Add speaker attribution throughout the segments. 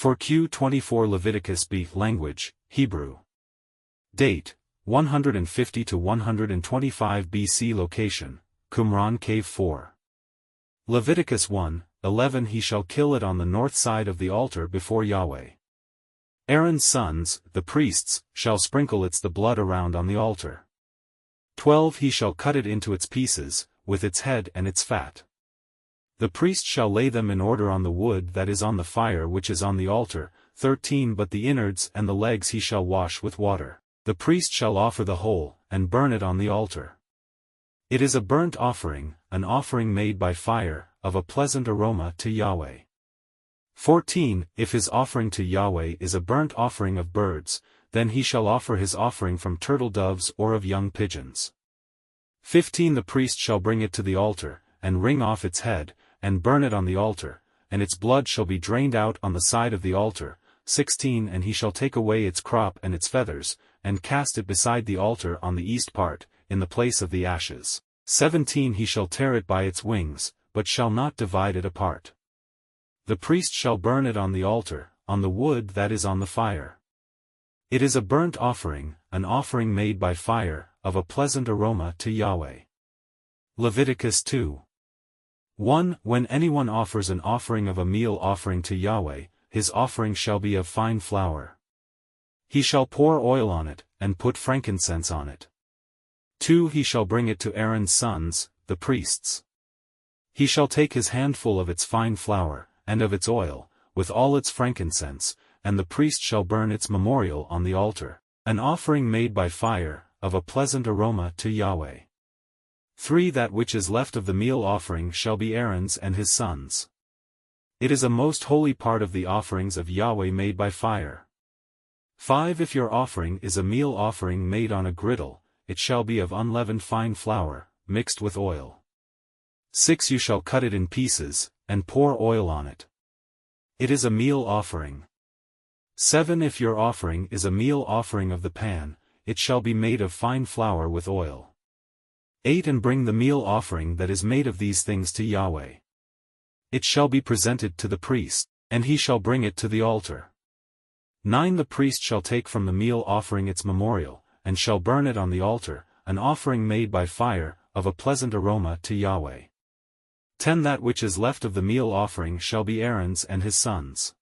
Speaker 1: For Q24 Leviticus B. Language, Hebrew. Date, 150 to 125 BC. Location, Qumran Cave 4. Leviticus 1:11 He shall kill it on the north side of the altar before Yahweh. Aaron's sons, the priests, shall sprinkle the blood around on the altar. 12 He shall cut it into its pieces, with its head and its fat. The priest shall lay them in order on the wood that is on the fire which is on the altar. 13 But the innards and the legs he shall wash with water. The priest shall offer the whole, and burn it on the altar. It is a burnt offering, an offering made by fire, of a pleasant aroma to Yahweh. 14 If his offering to Yahweh is a burnt offering of birds, then he shall offer his offering from turtle doves or of young pigeons. 15 The priest shall bring it to the altar, and wring off its head, and burn it on the altar, and its blood shall be drained out on the side of the altar. 16 And he shall take away its crop and its feathers, and cast it beside the altar on the east part, in the place of the ashes. 17 He shall tear it by its wings, but shall not divide it apart. The priest shall burn it on the altar, on the wood that is on the fire. It is a burnt offering, an offering made by fire, of a pleasant aroma to Yahweh. Leviticus 2:1 When anyone offers an offering of a meal offering to Yahweh, his offering shall be of fine flour. He shall pour oil on it, and put frankincense on it. 2 He shall bring it to Aaron's sons, the priests. He shall take his handful of its fine flour, and of its oil, with all its frankincense, and the priest shall burn its memorial on the altar, an offering made by fire, of a pleasant aroma to Yahweh. 3 That which is left of the meal offering shall be Aaron's and his sons. It is a most holy part of the offerings of Yahweh made by fire. 5 If your offering is a meal offering made on a griddle, it shall be of unleavened fine flour, mixed with oil. 6 You shall cut it in pieces, and pour oil on it. It is a meal offering. 7 If your offering is a meal offering of the pan, it shall be made of fine flour with oil. 8 And bring the meal offering that is made of these things to Yahweh. It shall be presented to the priest, and he shall bring it to the altar. 9 The priest shall take from the meal offering its memorial, and shall burn it on the altar, an offering made by fire, of a pleasant aroma to Yahweh. 10 That which is left of the meal offering shall be Aaron's and his sons.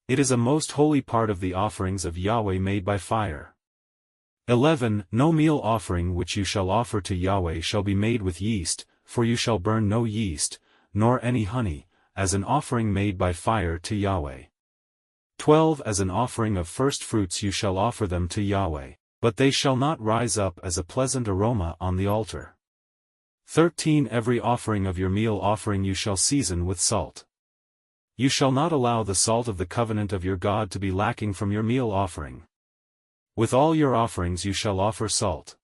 Speaker 1: It is a most holy part of the offerings of Yahweh made by fire. 11 No meal offering which you shall offer to Yahweh shall be made with yeast, for you shall burn no yeast, nor any honey, as an offering made by fire to Yahweh. 12 As an offering of first fruits you shall offer them to Yahweh, but they shall not rise up as a pleasant aroma on the altar. 13 Every offering of your meal offering you shall season with salt. You shall not allow the salt of the covenant of your God to be lacking from your meal offering. With all your offerings you shall offer salt.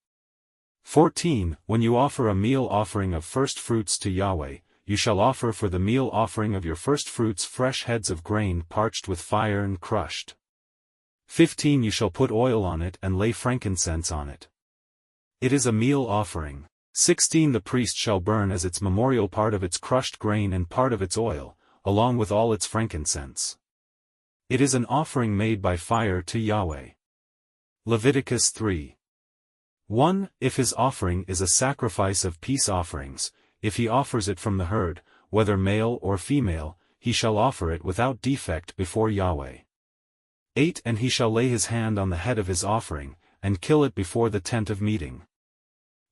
Speaker 1: 14 When you offer a meal offering of first fruits to Yahweh, you shall offer for the meal offering of your first fruits fresh heads of grain parched with fire and crushed. 15 You shall put oil on it and lay frankincense on it. It is a meal offering. 16 The priest shall burn as its memorial part of its crushed grain and part of its oil, along with all its frankincense. It is an offering made by fire to Yahweh. Leviticus 3:1 If his offering is a sacrifice of peace offerings, if he offers it from the herd, whether male or female, he shall offer it without defect before Yahweh. 8 And he shall lay his hand on the head of his offering, and kill it before the tent of meeting.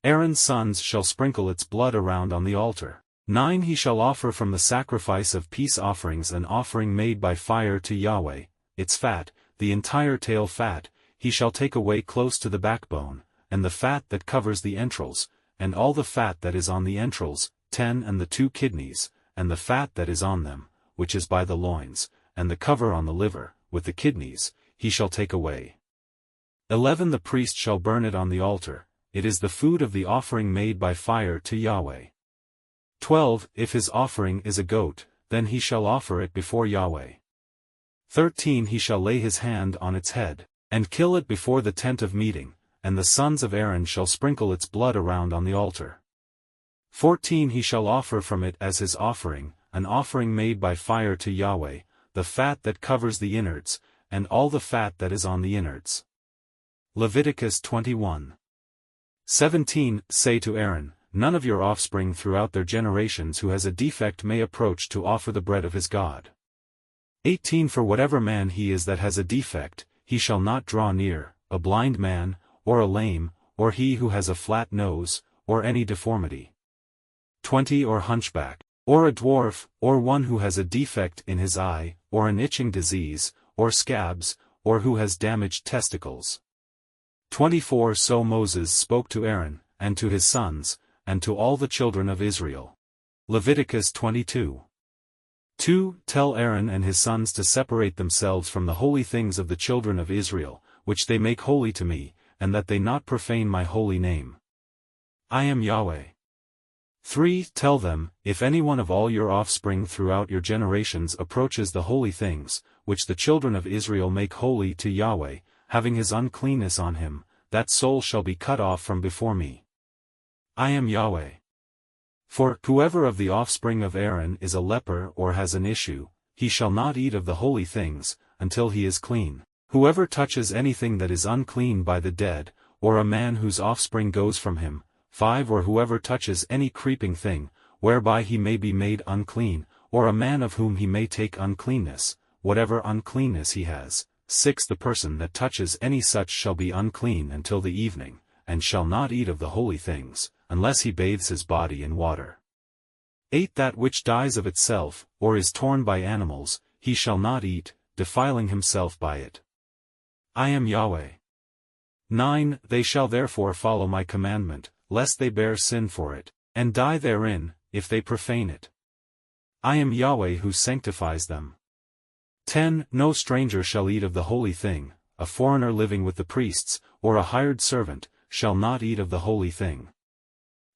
Speaker 1: Aaron's sons shall sprinkle its blood around on the altar. 9 He shall offer from the sacrifice of peace offerings an offering made by fire to Yahweh, its fat, the entire tail fat, he shall take away close to the backbone, and the fat that covers the entrails, and all the fat that is on the entrails, 10 And the 2 kidneys, and the fat that is on them, which is by the loins, and the cover on the liver, with the kidneys, he shall take away. 11 The priest shall burn it on the altar, it is the food of the offering made by fire to Yahweh. 12 If his offering is a goat, then he shall offer it before Yahweh. 13 He shall lay his hand on its head, and kill it before the tent of meeting, and the sons of Aaron shall sprinkle its blood around on the altar. 14 He shall offer from it as his offering, an offering made by fire to Yahweh, the fat that covers the innards, and all the fat that is on the innards. Leviticus 21:17. Say to Aaron, none of your offspring throughout their generations who has a defect may approach to offer the bread of his God. 18. For whatever man he is that has a defect, he shall not draw near, a blind man, or a lame, or he who has a flat nose, or any deformity. 20. Or hunchback, or a dwarf, or one who has a defect in his eye, or an itching disease, or scabs, or who has damaged testicles. 24. So Moses spoke to Aaron, and to his sons, and to all the children of Israel. Leviticus 22:2. Tell Aaron and his sons to separate themselves from the holy things of the children of Israel, which they make holy to me, and that they not profane my holy name. I am Yahweh. 3. Tell them, if any one of all your offspring throughout your generations approaches the holy things, which the children of Israel make holy to Yahweh, having his uncleanness on him, that soul shall be cut off from before me. I am Yahweh. For whoever of the offspring of Aaron is a leper or has an issue, he shall not eat of the holy things, until he is clean. Whoever touches anything that is unclean by the dead, or a man whose offspring goes from him. 5. Or whoever touches any creeping thing, whereby he may be made unclean, or a man of whom he may take uncleanness, whatever uncleanness he has. 6. The person that touches any such shall be unclean until the evening, and shall not eat of the holy things, unless he bathes his body in water. 8. That which dies of itself, or is torn by animals, he shall not eat, defiling himself by it. I am Yahweh. 9. They shall therefore follow my commandment, lest they bear sin for it, and die therein, if they profane it. I am Yahweh who sanctifies them. 10. No stranger shall eat of the holy thing, a foreigner living with the priests, or a hired servant, shall not eat of the holy thing.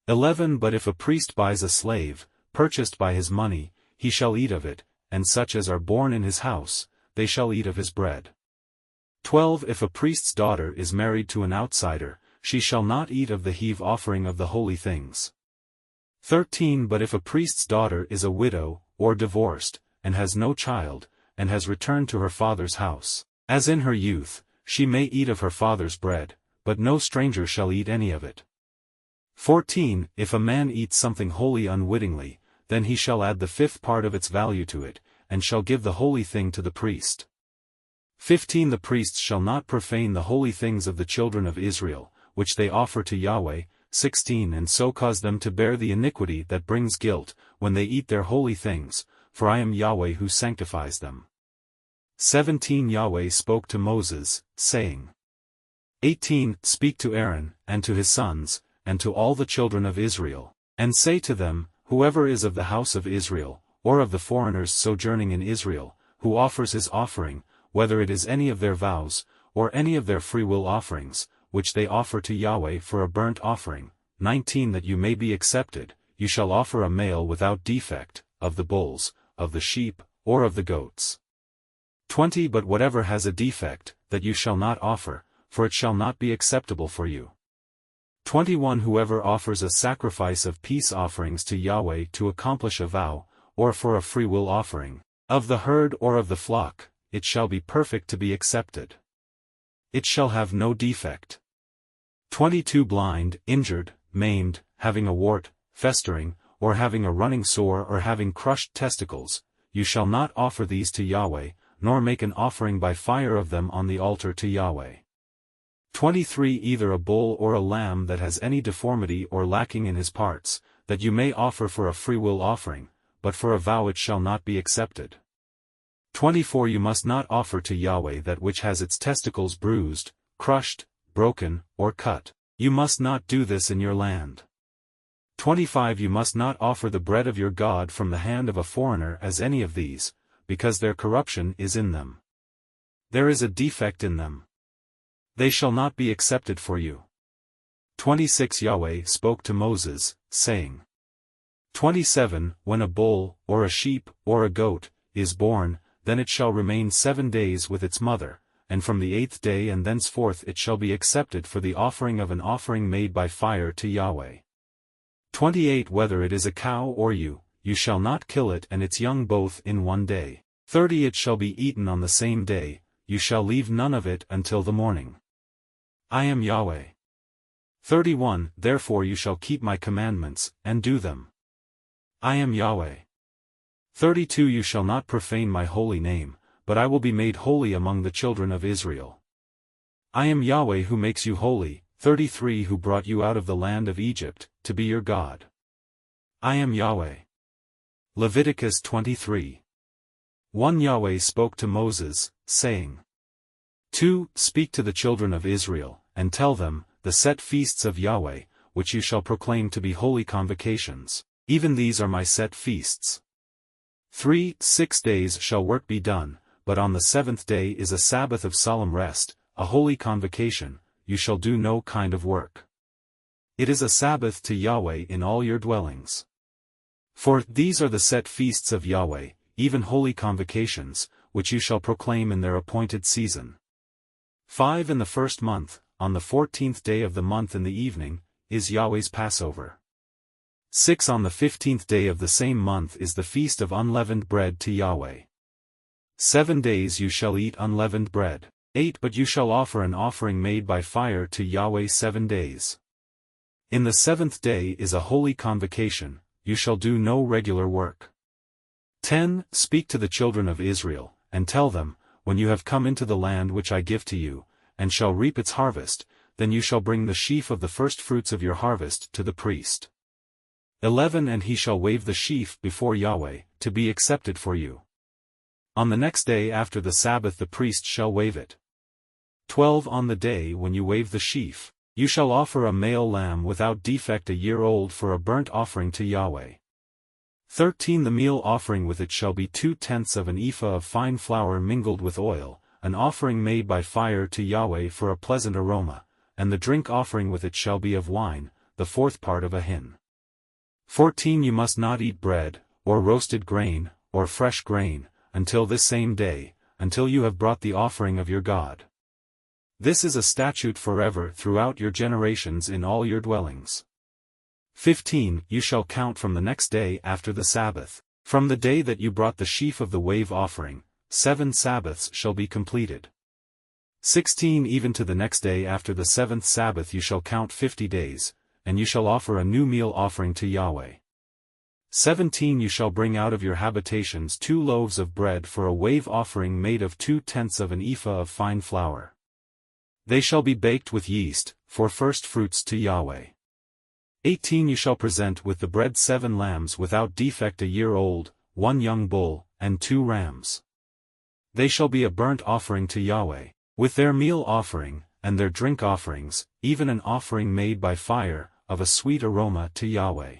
Speaker 1: 11. But if a priest buys a slave, purchased by his money, he shall eat of it, and such as are born in his house, they shall eat of his bread. 12. If a priest's daughter is married to an outsider, she shall not eat of the heave offering of the holy things. 13. But if a priest's daughter is a widow, or divorced, and has no child, and has returned to her father's house, as in her youth, she may eat of her father's bread, but no stranger shall eat any of it. 14. If a man eats something holy unwittingly, then he shall add the 5th part of its value to it, and shall give the holy thing to the priest. 15. The priests shall not profane the holy things of the children of Israel, which they offer to Yahweh. 16. And so cause them to bear the iniquity that brings guilt, when they eat their holy things, for I am Yahweh who sanctifies them. 17. Yahweh spoke to Moses, saying. 18. Speak to Aaron, and to his sons, and to all the children of Israel, and say to them, whoever is of the house of Israel, or of the foreigners sojourning in Israel, who offers his offering, whether it is any of their vows, or any of their freewill offerings, which they offer to Yahweh for a burnt offering. 19. That you may be accepted, you shall offer a male without defect, of the bulls, of the sheep, or of the goats. 20. But whatever has a defect, that you shall not offer, for it shall not be acceptable for you. 21. Whoever offers a sacrifice of peace offerings to Yahweh to accomplish a vow, or for a freewill offering, of the herd or of the flock, it shall be perfect to be accepted. It shall have no defect. 22. Blind, injured, maimed, having a wart, festering, or having a running sore or having crushed testicles, you shall not offer these to Yahweh, nor make an offering by fire of them on the altar to Yahweh. 23. Either a bull or a lamb that has any deformity or lacking in his parts, that you may offer for a freewill offering, but for a vow it shall not be accepted. 24. You must not offer to Yahweh that which has its testicles bruised, crushed, broken, or cut. You must not do this in your land. 25. You must not offer the bread of your God from the hand of a foreigner as any of these, because their corruption is in them. There is a defect in them. They shall not be accepted for you. 26. Yahweh spoke to Moses, saying. 27. When a bull, or a sheep, or a goat, is born, then it shall remain 7 days with its mother, and from the 8th day and thenceforth it shall be accepted for the offering of an offering made by fire to Yahweh. 28. Whether it is a cow or you shall not kill it and its young both in 1 day. 30 It shall be eaten on the same day, you shall leave none of it until the morning. I am Yahweh. 31 Therefore you shall keep my commandments, and do them. I am Yahweh. 32 You shall not profane my holy name, but I will be made holy among the children of Israel. I am Yahweh who makes you holy. 33 Who brought you out of the land of Egypt, to be your God. I am Yahweh. Leviticus 23. 1 Yahweh spoke to Moses, saying, 2 Speak to the children of Israel, and tell them, the set feasts of Yahweh, which you shall proclaim to be holy convocations, even these are my set feasts. 3 6 days shall work be done, but on the seventh day is a Sabbath of solemn rest, a holy convocation, you shall do no kind of work. It is a Sabbath to Yahweh in all your dwellings. For these are the set feasts of Yahweh, even holy convocations, which you shall proclaim in their appointed season. 5 In the first month, on the 14th day of the month in the evening, is Yahweh's Passover. 6 On the 15th day of the same month is the feast of unleavened bread to Yahweh. 7 days you shall eat unleavened bread. 8 But you shall offer an offering made by fire to Yahweh 7 days. In the seventh day is a holy convocation, you shall do no regular work. 10 Speak to the children of Israel, and tell them, when you have come into the land which I give to you, and shall reap its harvest, then you shall bring the sheaf of the firstfruits of your harvest to the priest. 11 And he shall wave the sheaf before Yahweh, to be accepted for you. On the next day after the Sabbath the priest shall wave it. 12 On the day when you wave the sheaf, you shall offer a male lamb without defect a year old for a burnt offering to Yahweh. 13 The meal offering with it shall be 2/10 of an ephah of fine flour mingled with oil, an offering made by fire to Yahweh for a pleasant aroma, and the drink offering with it shall be of wine, the fourth part of a hin. 14 You must not eat bread, or roasted grain, or fresh grain, until this same day, until you have brought the offering of your God. This is a statute forever throughout your generations in all your dwellings. 15 You shall count from the next day after the Sabbath, from the day that you brought the sheaf of the wave offering, 7 Sabbaths shall be completed. 16 Even to the next day after the seventh Sabbath you shall count 50 days, and you shall offer a new meal offering to Yahweh. 17 You shall bring out of your habitations 2 loaves of bread for a wave offering made of 2/10 of an ephah of fine flour. They shall be baked with yeast, for first fruits to Yahweh. 18 You shall present with the bread 7 lambs without defect a year old, 1 young bull, and 2 rams. They shall be a burnt offering to Yahweh, with their meal offering, and their drink offerings, even an offering made by fire, of a sweet aroma to Yahweh.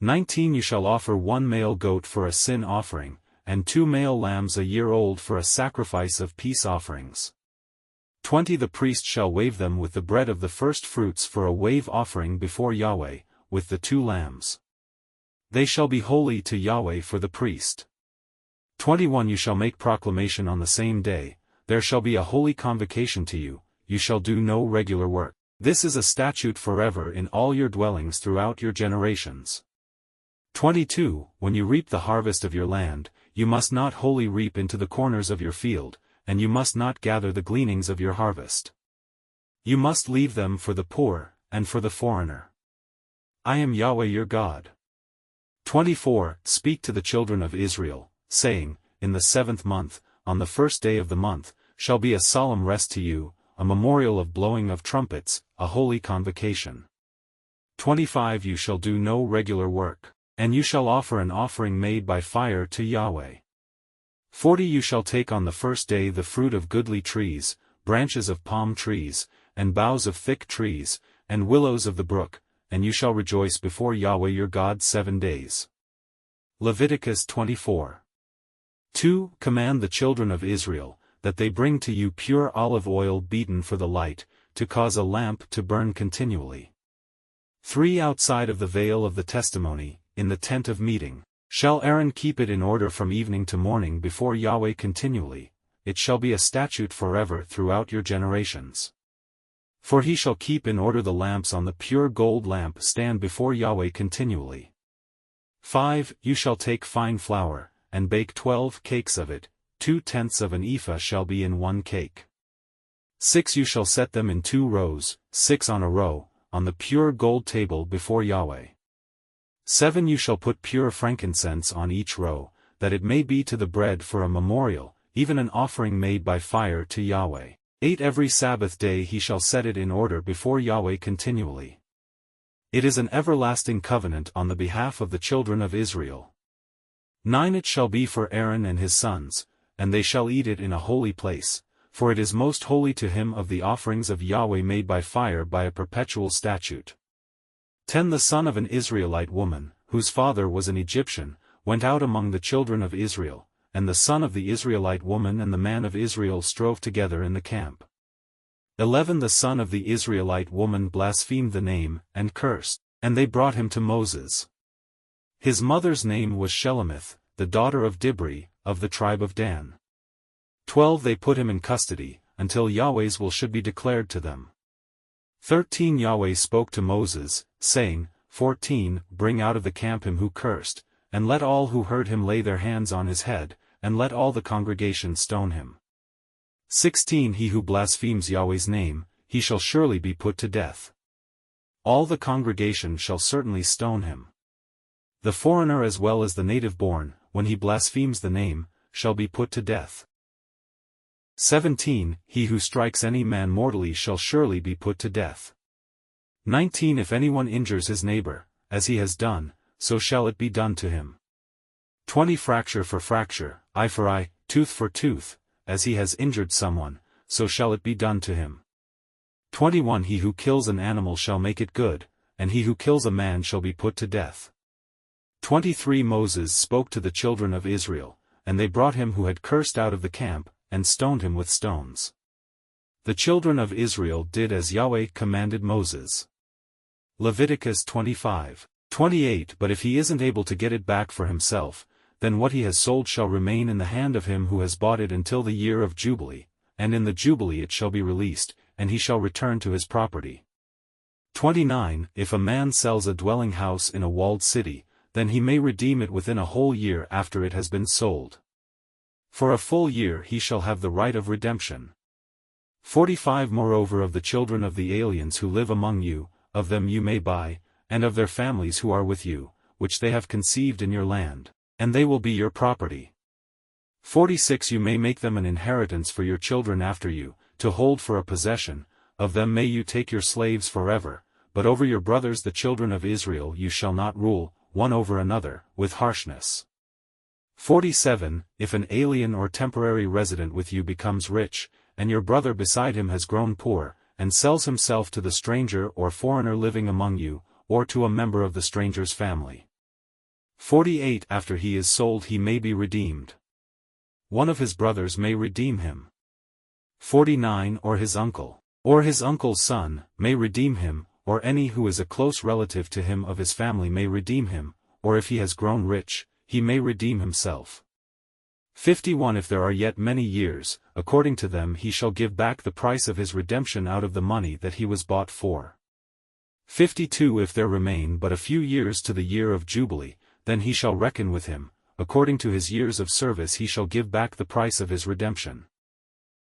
Speaker 1: 19 You shall offer 1 male goat for a sin offering, and 2 male lambs a year old for a sacrifice of peace offerings. 20 The priest shall wave them with the bread of the first fruits for a wave offering before Yahweh, with the 2 lambs. They shall be holy to Yahweh for the priest. 21 You shall make proclamation on the same day, there shall be a holy convocation to you, you shall do no regular work. This is a statute forever in all your dwellings throughout your generations. 22 When you reap the harvest of your land, you must not wholly reap into the corners of your field, and you must not gather the gleanings of your harvest. You must leave them for the poor, and for the foreigner. I am Yahweh your God. 24 Speak to the children of Israel, saying, in the 7th month, on the first day of the month, shall be a solemn rest to you, a memorial of blowing of trumpets, a holy convocation. 25 You shall do no regular work, and you shall offer an offering made by fire to Yahweh. 40 You shall take on the first day the fruit of goodly trees, branches of palm trees, and boughs of thick trees, and willows of the brook, and you shall rejoice before Yahweh your God 7 days. Leviticus 24. 2 Command the children of Israel, that they bring to you pure olive oil beaten for the light, to cause a lamp to burn continually. 3 Outside of the veil of the testimony, in the tent of meeting, shall Aaron keep it in order from evening to morning before Yahweh continually, it shall be a statute forever throughout your generations. For he shall keep in order the lamps on the pure gold lamp stand before Yahweh continually. 5 You shall take fine flour, and bake 12 cakes of it, 2/10 of an ephah shall be in one cake. 6 You shall set them in 2 rows, 6 on a row, on the pure gold table before Yahweh. 7 You shall put pure frankincense on each row, that it may be to the bread for a memorial, even an offering made by fire to Yahweh. 8 Every Sabbath day he shall set it in order before Yahweh continually. It is an everlasting covenant on the behalf of the children of Israel. 9 It shall be for Aaron and his sons, and they shall eat it in a holy place, for it is most holy to him of the offerings of Yahweh made by fire by a perpetual statute. 10 The son of an Israelite woman, whose father was an Egyptian, went out among the children of Israel, and the son of the Israelite woman and the man of Israel strove together in the camp. 11 The son of the Israelite woman blasphemed the name, and cursed, and they brought him to Moses. His mother's name was Shelemith, the daughter of Dibri, of the tribe of Dan. 12 They put him in custody, until Yahweh's will should be declared to them. 13 Yahweh spoke to Moses, saying, 14 Bring out of the camp him who cursed, and let all who heard him lay their hands on his head, and let all the congregation stone him. 16 He who blasphemes Yahweh's name, he shall surely be put to death. All the congregation shall certainly stone him. The foreigner as well as the native born, when he blasphemes the name, shall be put to death. 17 He who strikes any man mortally shall surely be put to death. 19 If anyone injures his neighbor, as he has done, so shall it be done to him. 20 Fracture for fracture, eye for eye, tooth for tooth, as he has injured someone, so shall it be done to him. 21 He who kills an animal shall make it good, and he who kills a man shall be put to death. 23 Moses spoke to the children of Israel, and they brought him who had cursed out of the camp, and stoned him with stones. The children of Israel did as Yahweh commanded Moses. Leviticus 25:28 But if he isn't able to get it back for himself, then what he has sold shall remain in the hand of him who has bought it until the year of Jubilee, and in the Jubilee it shall be released, and he shall return to his property. 29 If a man sells a dwelling house in a walled city, then he may redeem it within a whole year after it has been sold. For a full year he shall have the right of redemption. 45 Moreover of the children of the aliens who live among you, of them you may buy, and of their families who are with you, which they have conceived in your land, and they will be your property. 46 You may make them an inheritance for your children after you, to hold for a possession, of them may you take your slaves forever, but over your brothers the children of Israel you shall not rule, one over another, with harshness. 47 If an alien or temporary resident with you becomes rich, and your brother beside him has grown poor, and sells himself to the stranger or foreigner living among you, or to a member of the stranger's family. 48 After he is sold he may be redeemed. One of his brothers may redeem him. 49 Or his uncle, or his uncle's son, may redeem him, or any who is a close relative to him of his family may redeem him, or if he has grown rich, he may redeem himself. 51 If there are yet many years, according to them he shall give back the price of his redemption out of the money that he was bought for. 52 If there remain but a few years to the year of Jubilee, then he shall reckon with him, according to his years of service he shall give back the price of his redemption.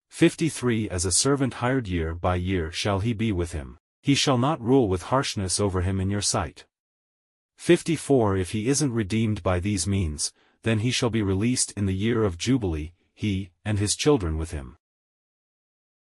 Speaker 1: 53 As a servant hired year by year shall he be with him, he shall not rule with harshness over him in your sight. 54 If he isn't redeemed by these means, then he shall be released in the year of Jubilee, he, and his children with him.